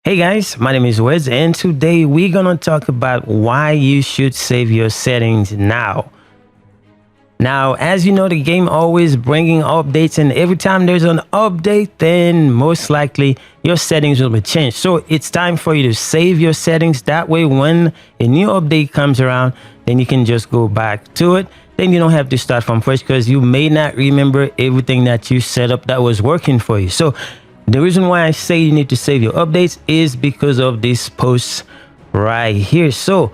Hey guys, my name is Wes, and today we're gonna talk about why you should save your settings now. Now, as you know, the game always bringing updates, and every time there's an update, then most likely your settings will be changed. So it's time for you to save your settings. That way, when a new update comes around, then you can just go back to it. Then you don't have to start from fresh because you may not remember everything that you set up that was working for you. So the reason why I say you need to save your updates is because of this post right here. So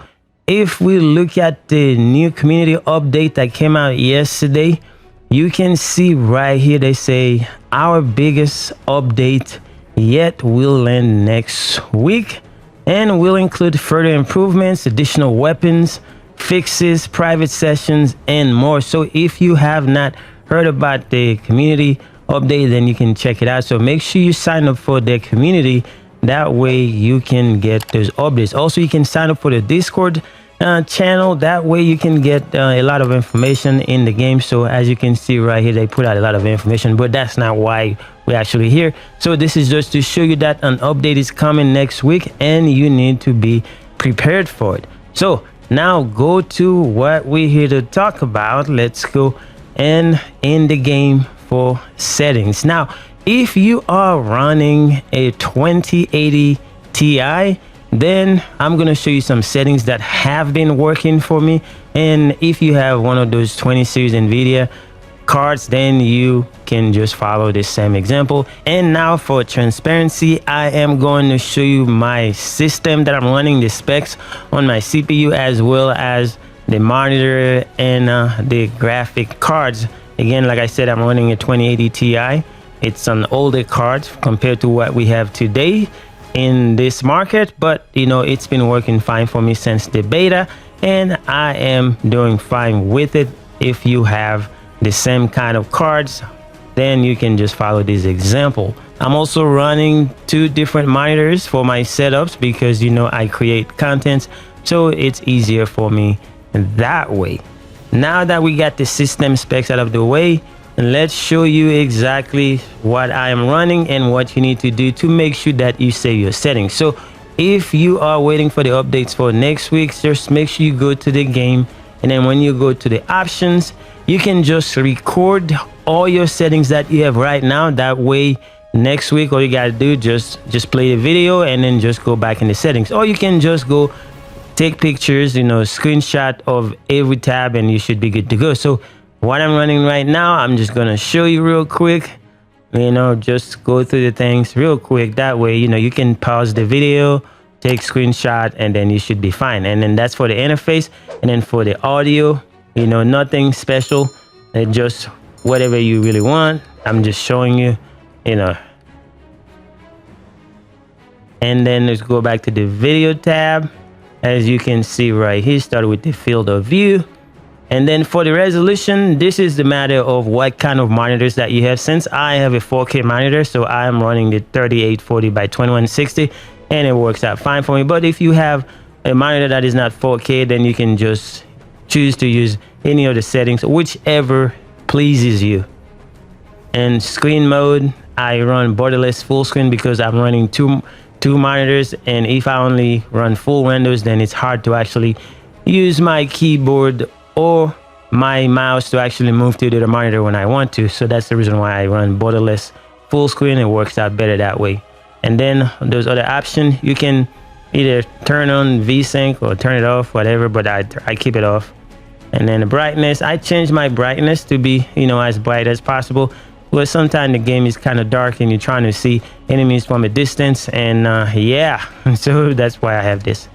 if we look at the new community update that came out yesterday, you can see right here they say our biggest update yet will end next week and will include further improvements, additional weapons, fixes, private sessions, and more. So if you have not heard about the community update, then you can check it out. So make sure you sign up for the community. That way you can get those updates. Also, you can sign up for the Discord channel. That way you can get a lot of information in the game. So as you can see right here, they put out a lot of information, but that's not why we're actually here. So this is just to show you that an update is coming next week and you need to be prepared for it. So now go to what we're here to talk about. Let's go and in the game for settings. Now, if you are running a 2080 Ti, then I'm going to show you some settings that have been working for me. And if you have one of those 20 series NVIDIA cards, then you can just follow the same example. And now for transparency, I am going to show you my system that I'm running, the specs on my CPU, as well as the monitor and the graphic cards. Again, like I said, I'm running a 2080 Ti. It's an older card compared to what we have today in this market, but you know, it's been working fine for me since the beta, and I am doing fine with it. If you have the same kind of cards, then you can just follow this example. I'm also running two different monitors for my setups because, you know, I create content, so it's easier for me that way. Now that we got the system specs out of the way, let's show you exactly what I am running and what you need to do to make sure that you save your settings. So if you are waiting for the updates for next week, just make sure you go to the game, and then when you go to the options, you can just record all your settings that you have right now. That way next week all you gotta do just play the video and then just go back in the settings, or you can just go take pictures, you know, screenshot of every tab, and you should be good to go. So what I'm running right now, I'm just gonna show you real quick, you know, just go through the things real quick. That way, you know, you can pause the video, take screenshot, and then you should be fine. And then that's for the interface. And then for the audio, you know, nothing special, just whatever you really want. I'm just showing you, you know. And then let's go back to the video tab. As you can see right here, start with the field of view. And then for the resolution, this is the matter of what kind of monitors that you have. Since I have a 4K monitor, so I am running the 3840 by 2160, and it works out fine for me. But if you have a monitor that is not 4K, then you can just choose to use any of the settings, whichever pleases you. And screen mode, I run borderless full screen because I'm running two monitors, and if I only run full windows, then it's hard to actually use my keyboard or my mouse to actually move to the other monitor when I want to. So that's the reason why I run borderless full screen. It works out better that way. And then those other options, you can either turn on VSync or turn it off, whatever, but I keep it off. And then the brightness, I change my brightness to be, you know, as bright as possible. Well, sometimes the game is kind of dark and you're trying to see enemies from a distance, and yeah, so that's why I have this.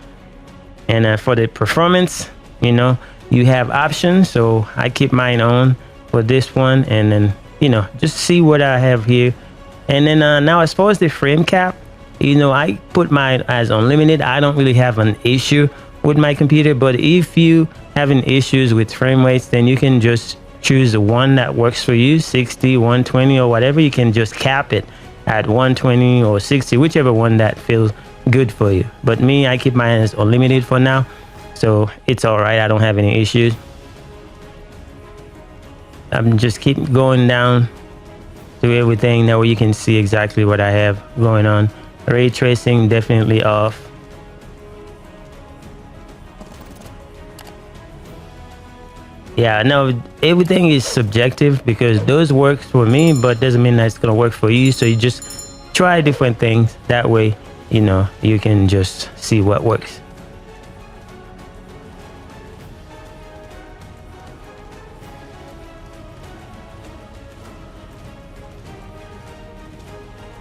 And for the performance, you know, you have options, so I keep mine on for this one, and then, you know, just see what I have here. And then now as far as the frame cap, you know, I put mine as unlimited. I don't really have an issue with my computer, but if you having issues with frame rates, then you can just choose the one that works for you, 60, 120 or whatever. You can just cap it at 120 or 60, whichever one that feels good for you. But me, I keep mine as unlimited for now, so it's all right. I don't have any issues. I'm just keep going down to everything. That way you can see exactly what I have going on. Ray tracing definitely off. Yeah, no, everything is subjective because those works for me, but doesn't mean that's gonna work for you. So you just try different things. That way, you know, you can just see what works.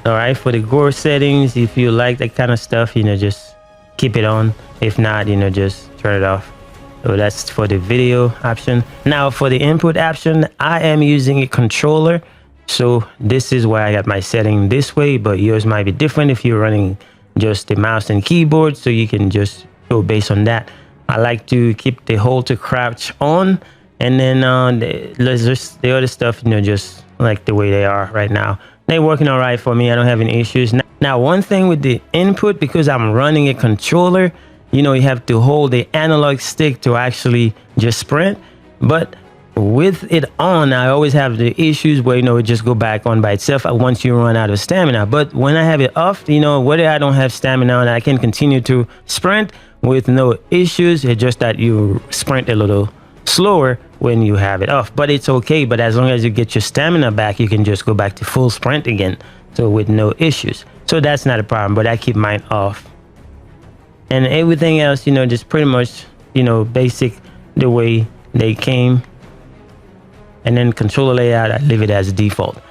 All right, for the gore settings, if you like that kind of stuff, you know, just keep it on. If not, you know, just turn it off. So that's for the video option. Now for the input option, I am using a controller. So this is why I got my setting this way, but yours might be different if you're running just the mouse and keyboard. So you can just go based on that. I like to keep the hold to crouch on, and then the other stuff, you know, just like the way they are right now. They're working all right for me. I don't have any issues. Now, one thing with the input, because I'm running a controller, you know, you have to hold the analog stick to actually just sprint. But with it on, I always have the issues where, you know, it just go back on by itself once you run out of stamina. But when I have it off, you know, whether I don't have stamina and I can continue to sprint with no issues, it's just that you sprint a little slower when you have it off, but it's okay. But as long as you get your stamina back, you can just go back to full sprint again, so with no issues. So that's not a problem, but I keep mine off. And everything else, you know, just pretty much, you know, basic the way they came. And then controller layout, I leave it as default.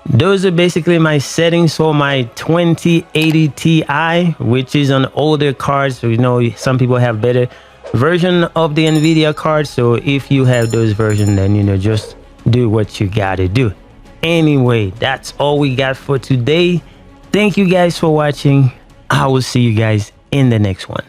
Those are basically my settings for my 2080 Ti, which is an older card. So, you know, some people have better version of the NVIDIA card. So if you have those versions, then, you know, just do what you gotta do. Anyway, that's all we got for today. Thank you guys for watching. I will see you guys in the next one.